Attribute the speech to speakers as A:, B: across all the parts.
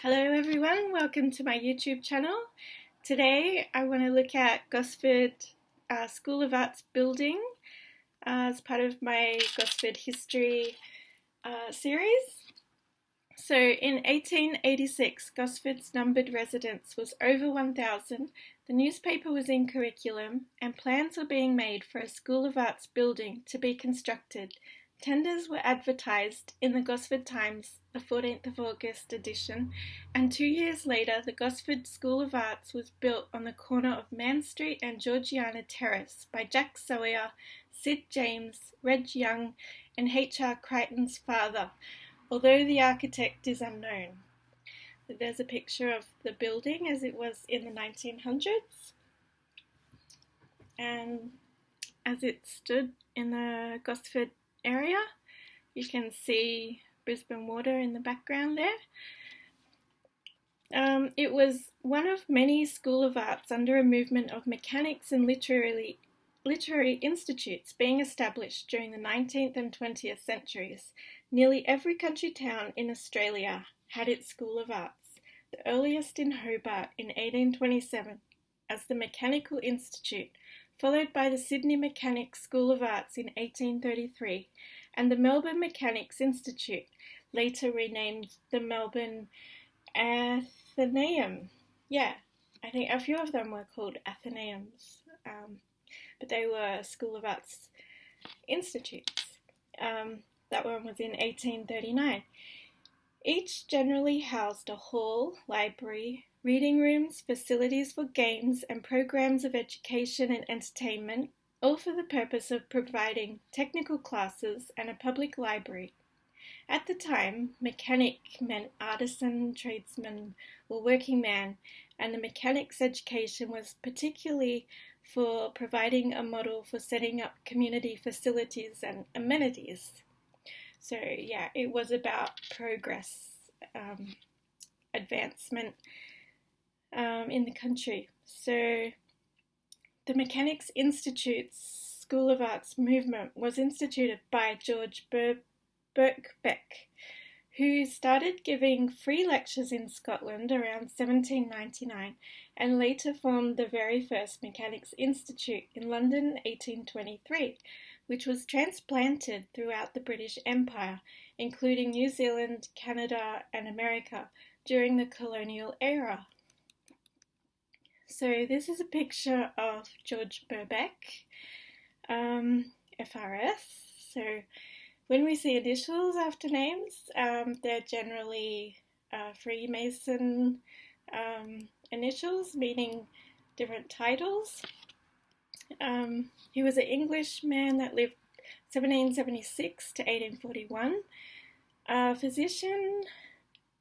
A: Hello everyone, welcome to my YouTube channel. Today I want to look at Gosford School of Arts building as part of my Gosford history series. So in 1886, Gosford's numbered residents was over 1,000, the newspaper was in curriculum, and plans were being made for a School of Arts building to be constructed. Tenders were advertised in the Gosford Times, the 14th of August edition, and 2 years later the Gosford School of Arts was built on the corner of Man Street and Georgiana Terrace by Jack Sawyer, Sid James, Reg Young, and H.R. Crichton's father, although the architect is unknown. There's a picture of the building as it was in the 1900s, and as it stood in the Gosford area. You can see Brisbane Water in the background there. It was one of many School of Arts under a movement of mechanics and literary institutes being established during the 19th and 20th centuries. Nearly every country town in Australia had its School of Arts, the earliest in Hobart in 1827 as the Mechanical Institute, followed by the Sydney Mechanics School of Arts in 1833, and the Melbourne Mechanics Institute, later renamed the Melbourne Athenaeum. Yeah, I think a few of them were called Athenaeums, but they were School of Arts institutes. That one was in 1839. Each generally housed a hall, library, reading rooms, facilities for games, and programs of education and entertainment, all for the purpose of providing technical classes and a public library. At the time, mechanic meant artisan, tradesman, or working man, and the mechanics education was particularly for providing a model for setting up community facilities and amenities. So yeah, it was about progress, advancement in the country. So the Mechanics Institute's School of Arts movement was instituted by George Birkbeck, who started giving free lectures in Scotland around 1799 and later formed the very first Mechanics Institute in London in 1823, which was transplanted throughout the British Empire, including New Zealand, Canada, and America during the colonial era. So this is a picture of George Birkbeck, FRS. So when we see initials after names, they're generally Freemason initials, meaning different titles. He was an Englishman that lived 1776 to 1841, a physician,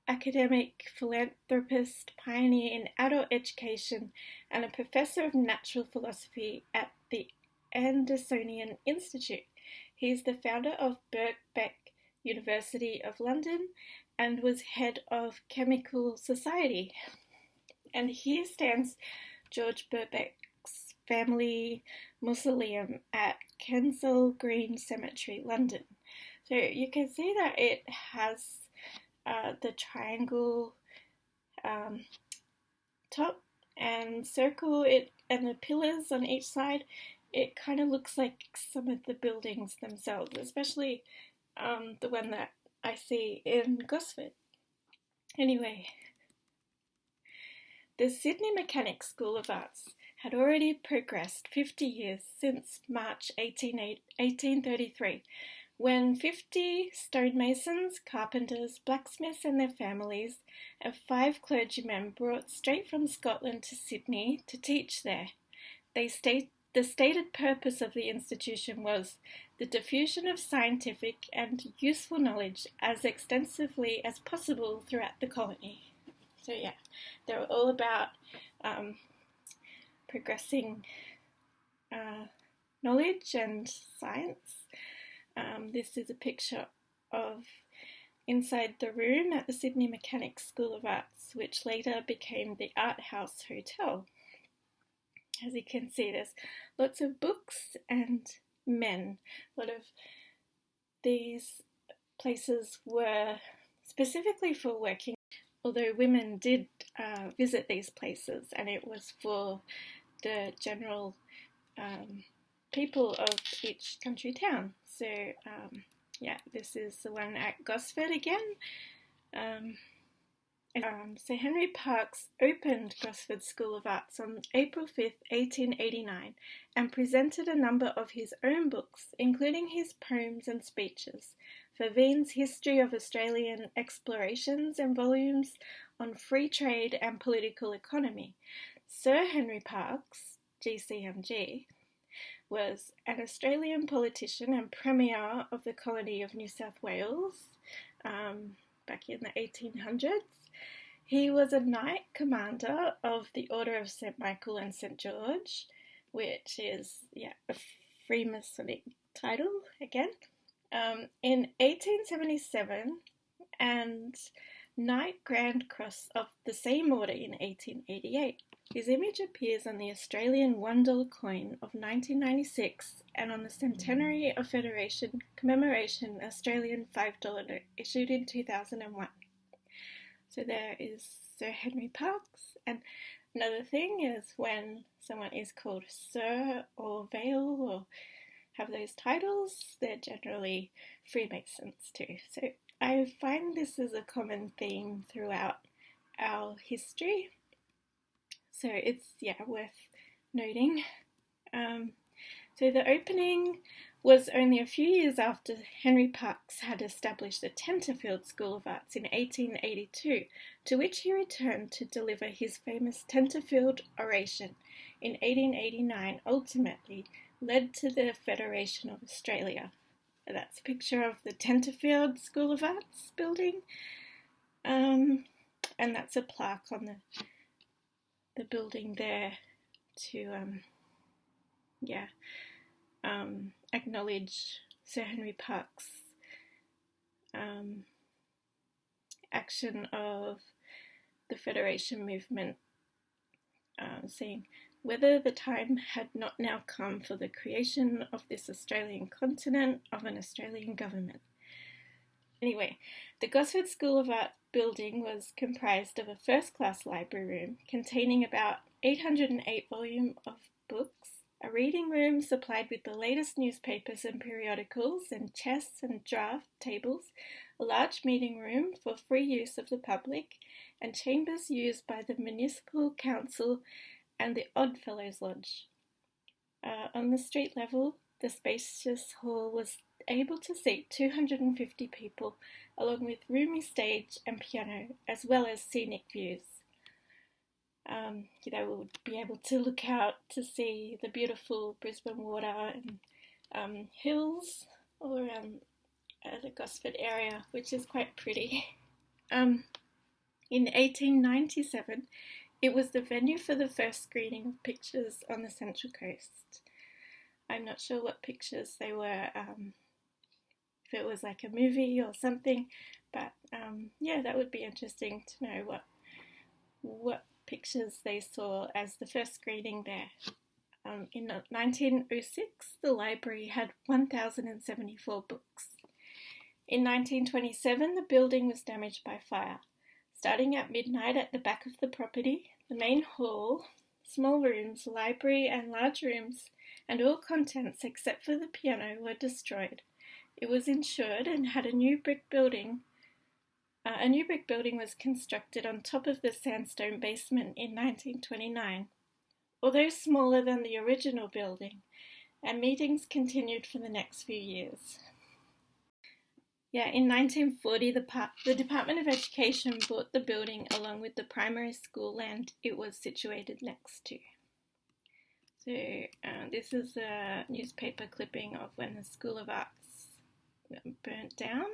A: academic, philanthropist, pioneer in adult education, and a professor of natural philosophy at the Andersonian Institute. He is the founder of Birkbeck University of London and was head of Chemical Society. And here stands George Birkbeck's family mausoleum at Kensal Green Cemetery, London. So you can see that it has the triangle top and circle it, and the pillars on each side. It kind of looks like some of the buildings themselves, especially the one that I see in Gosford. Anyway, the Sydney Mechanics School of Arts had already progressed 50 years since March 1833, when 50 stonemasons, carpenters, blacksmiths and their families, and 5 clergymen brought straight from Scotland to Sydney to teach there. The stated purpose of the institution was the diffusion of scientific and useful knowledge as extensively as possible throughout the colony. So yeah, they were all about progressing knowledge and science. This is a picture of inside the room at the Sydney Mechanics School of Arts, which later became the Art House Hotel. As you can see, there's lots of books and men. A lot of these places were specifically for working although women did visit these places, and it was for the general people of each country town. So yeah, this is the one at Gosford again. Sir Henry Parkes opened Gosford School of Arts on April 5th, 1889, and presented a number of his own books, including his poems and speeches, Verveen's History of Australian Explorations, and volumes on free trade and political economy. Sir Henry Parkes, GCMG, was an Australian politician and Premier of the colony of New South Wales back in the 1800s. He was a Knight Commander of the Order of St. Michael and St. George, which is, a Freemasonic title again, in 1877, and Knight Grand Cross of the same order in 1888. His image appears on the Australian $1 coin of 1996 and on the Centenary of Federation Commemoration Australian $5 note issued in 2001. So there is Sir Henry Parkes. And another thing is when someone is called Sir or Vale or have those titles, they're generally Freemasons too. So I find this is a common theme throughout our history. So it's, worth noting. So the opening was only a few years after Henry Parkes had established the Tenterfield School of Arts in 1882, to which he returned to deliver his famous Tenterfield oration in 1889, ultimately led to the Federation of Australia. That's a picture of the Tenterfield School of Arts building, and that's a plaque on the building there to acknowledge Sir Henry Parkes' action of the Federation movement, saying whether the time had not now come for the creation of this Australian continent of an Australian government. Anyway, the Gosford School of Art building was comprised of a first-class library room containing about 808 volumes of books, a reading room supplied with the latest newspapers and periodicals and chess and draft tables, a large meeting room for free use of the public, and chambers used by the Municipal Council and the Oddfellows Lodge. On the street level, the spacious hall was able to seat 250 people, along with roomy stage and piano, as well as scenic views. We'll be able to look out to see the beautiful Brisbane water and hills all around the Gosford area, which is quite pretty. In 1897, it was the venue for the first screening of pictures on the Central Coast. I'm not sure what pictures they were, if it was like a movie or something, but that would be interesting to know what pictures they saw as the first screening there. In 1906, the library had 1,074 books. In 1927, the building was damaged by fire. Starting at midnight at the back of the property, the main hall, small rooms, library and large rooms, and all contents except for the piano were destroyed. It was insured and had a new brick building. A new brick building was constructed on top of the sandstone basement in 1929, although smaller than the original building, and meetings continued for the next few years. In 1940, the Department of Education bought the building along with the primary school land it was situated next to. So this is a newspaper clipping of when the School of Arts burnt down.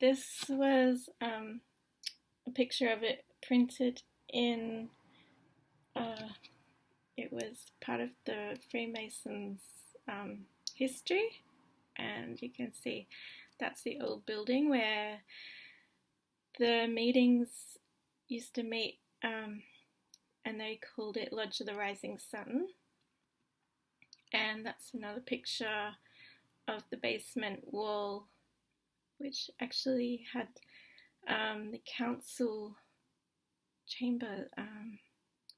A: This was a picture of it printed in, it was part of the Freemasons' history, and you can see that's the old building where the meetings used to meet, and they called it Lodge of the Rising Sun. And that's another picture of the basement wall, which actually had the council chamber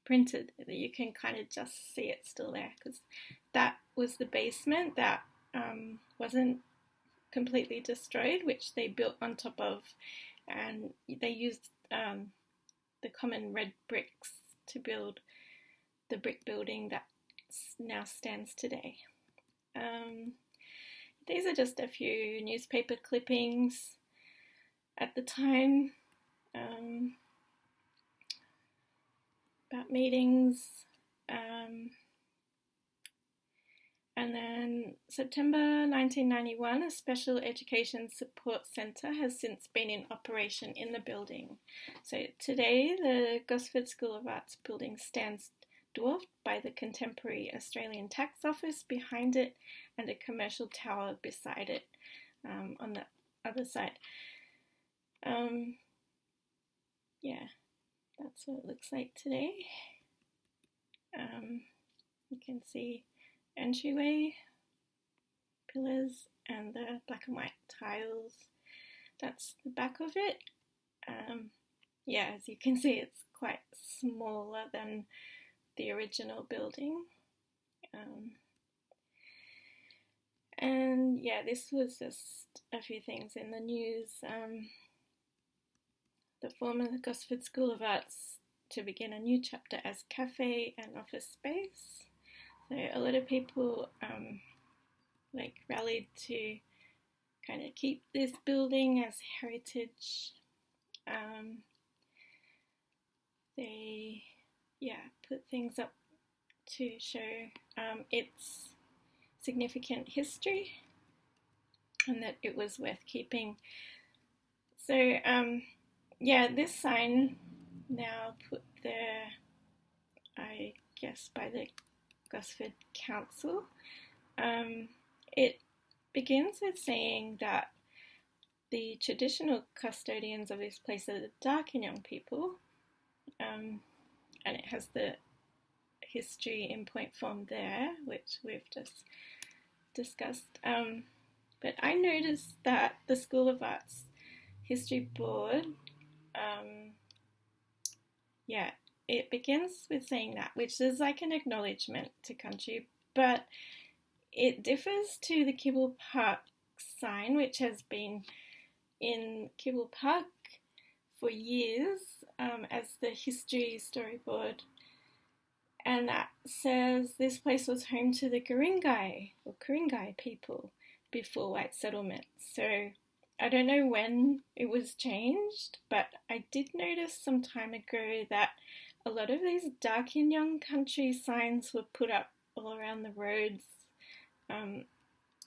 A: printed. You can kind of just see it still there, because that was the basement that wasn't completely destroyed, which they built on top of, and they used the common red bricks to build the brick building that now stands today. These are just a few newspaper clippings at the time about meetings. And then September 1991, a special education support centre has since been in operation in the building. So today the Gosford School of Arts building stands dwarfed by the contemporary Australian Tax Office behind it and a commercial tower beside it on the other side. Yeah, that's what it looks like today. You can see entryway, pillars, and the black and white tiles. That's the back of it. Yeah, as you can see, it's quite smaller than the original building. And yeah, this was just a few things in the news. The former Gosford School of Arts to begin a new chapter as cafe and office space. So a lot of people rallied to kind of keep this building as heritage. They put things up to show its significant history and that it was worth keeping. So this sign now put there, I guess, by the Gosford Council. It begins with saying that the traditional custodians of this place are the Darkinjung people, and it has the history in point form there, which we've just discussed. But I noticed that the School of Arts History Board, it begins with saying that, which is like an acknowledgement to country, but it differs to the Kibble Park sign, which has been in Kibble Park for years as the history storyboard, and that says this place was home to the Ku-ring-gai people before white settlement. So I don't know when it was changed, but I did notice some time ago that a lot of these Darkinjung country signs were put up all around the roads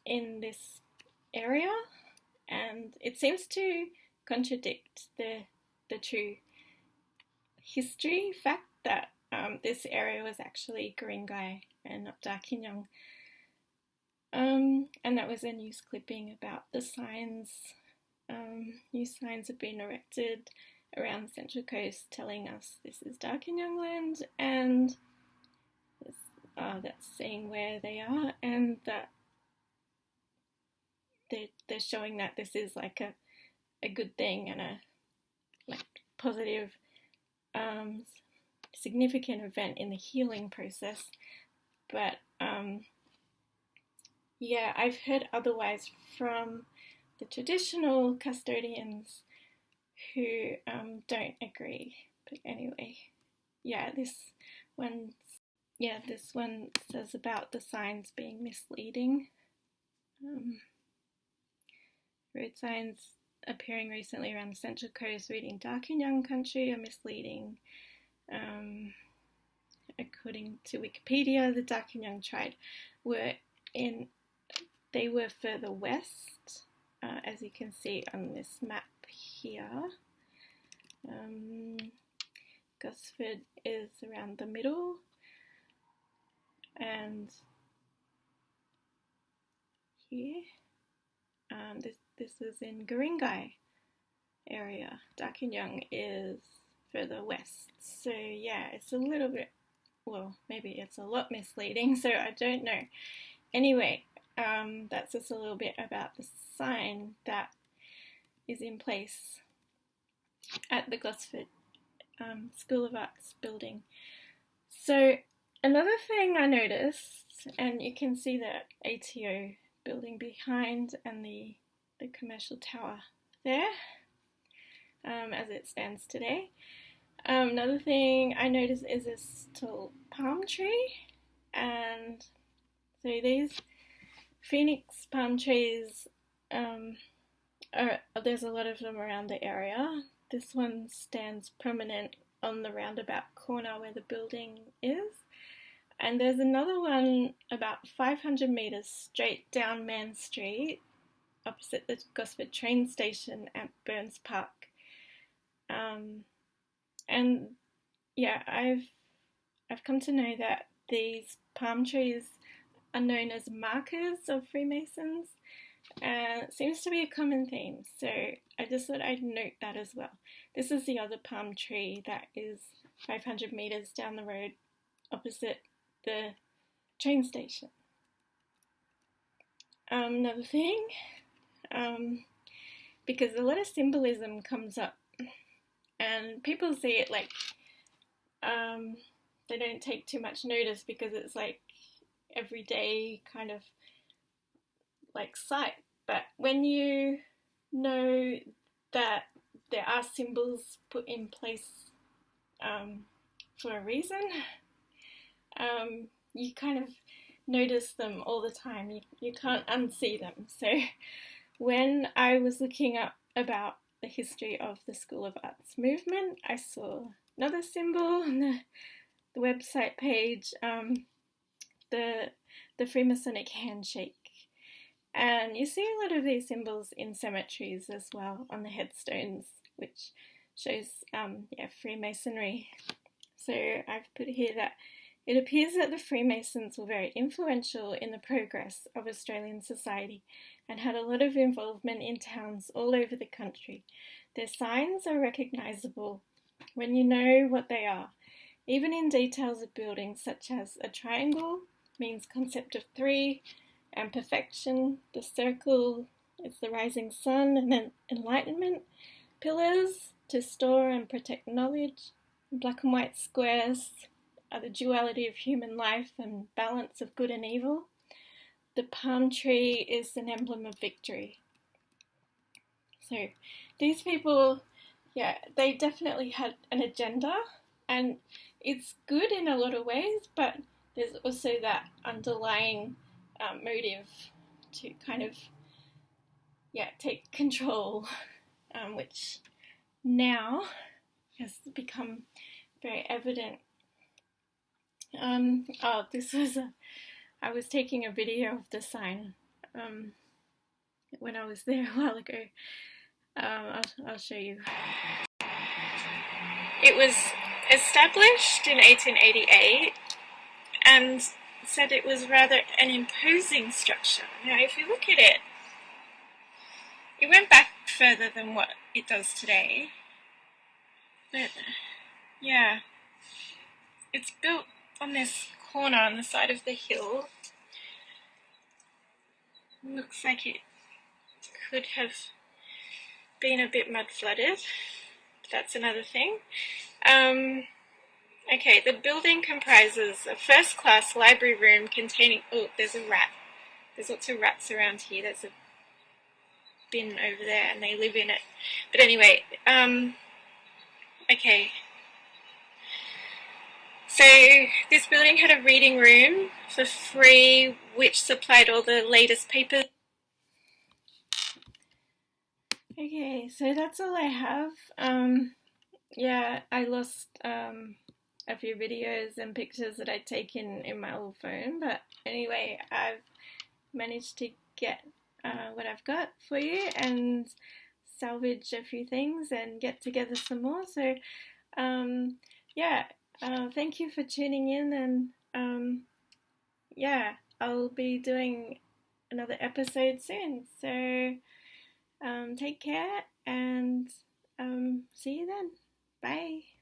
A: in this area, and it seems to contradict the true history fact that this area was actually Ku-ring-gai and not Darkinjung. And that was a news clipping about the signs. New signs have been erected around the Central Coast telling us this is Darkinjung land, and that's saying where they are, and that they're showing that this is like a good thing and a positive significant event in the healing process. But I've heard otherwise from the traditional custodians who don't agree. But anyway, this one says about the signs being misleading. Road signs appearing recently around the Central Coast reading Darkinjung country are misleading. According to Wikipedia, the Darkinjung tribe were further west, as you can see on this map here. Gosford is around the middle, and here, this is in Ku-ring-gai area. Darkinjung is further west, so it's a little bit, maybe it's a lot misleading, so I don't know. Anyway, that's just a little bit about the sign that is in place at the Gosford School of Arts building. So another thing I noticed, and you can see the ATO building behind and the commercial tower there as it stands today. Another thing I noticed is this tall palm tree, and so these phoenix palm trees, there's a lot of them around the area. This one stands prominent on the roundabout corner where the building is, and there's another one about 500 metres straight down Mann Street opposite the Gosford train station at Burns Park. And yeah, I've come to know that these palm trees are known as markers of Freemasons, and it seems to be a common theme, so I just thought I'd note that as well. This is the other palm tree that is 500 metres down the road opposite the train station. Another thing, because a lot of symbolism comes up and people see it like they don't take too much notice because it's like everyday kind of like sight. But when you know that there are symbols put in place for a reason, you kind of notice them all the time. You can't unsee them. So when I was looking up about the history of the School of Arts movement, I saw another symbol on the website page, the Freemasonic handshake. And you see a lot of these symbols in cemeteries as well on the headstones, which shows Freemasonry. So I've put here that it appears that the Freemasons were very influential in the progress of Australian society and had a lot of involvement in towns all over the country. Their signs are recognisable when you know what they are, even in details of buildings such as a triangle means concept of three, and perfection. The circle is the rising sun, and then enlightenment. Pillars to store and protect knowledge. Black and white squares are the duality of human life and balance of good and evil. The palm tree is an emblem of victory. So these people, they definitely had an agenda, and it's good in a lot of ways, but there's also that underlying motive to kind of take control, which now has become very evident. I was taking a video of the sign when I was there a while ago. I'll show you. It was established in 1888 and said it was rather an imposing structure. Now, if you look at it, it went back further than what it does today. But, it's built on this corner on the side of the hill. Looks like it could have been a bit mud flooded. But that's another thing. Okay, the building comprises a first-class library room containing... Oh, there's a rat. There's lots of rats around here. There's a bin over there and they live in it. But anyway, okay. So this building had a reading room for free, which supplied all the latest papers. Okay, so that's all I have. I lost a few videos and pictures that I'd taken in my old phone, but anyway, I've managed to get what I've got for you and salvage a few things and get together some more. So thank you for tuning in, and I'll be doing another episode soon. So take care and see you then. Bye.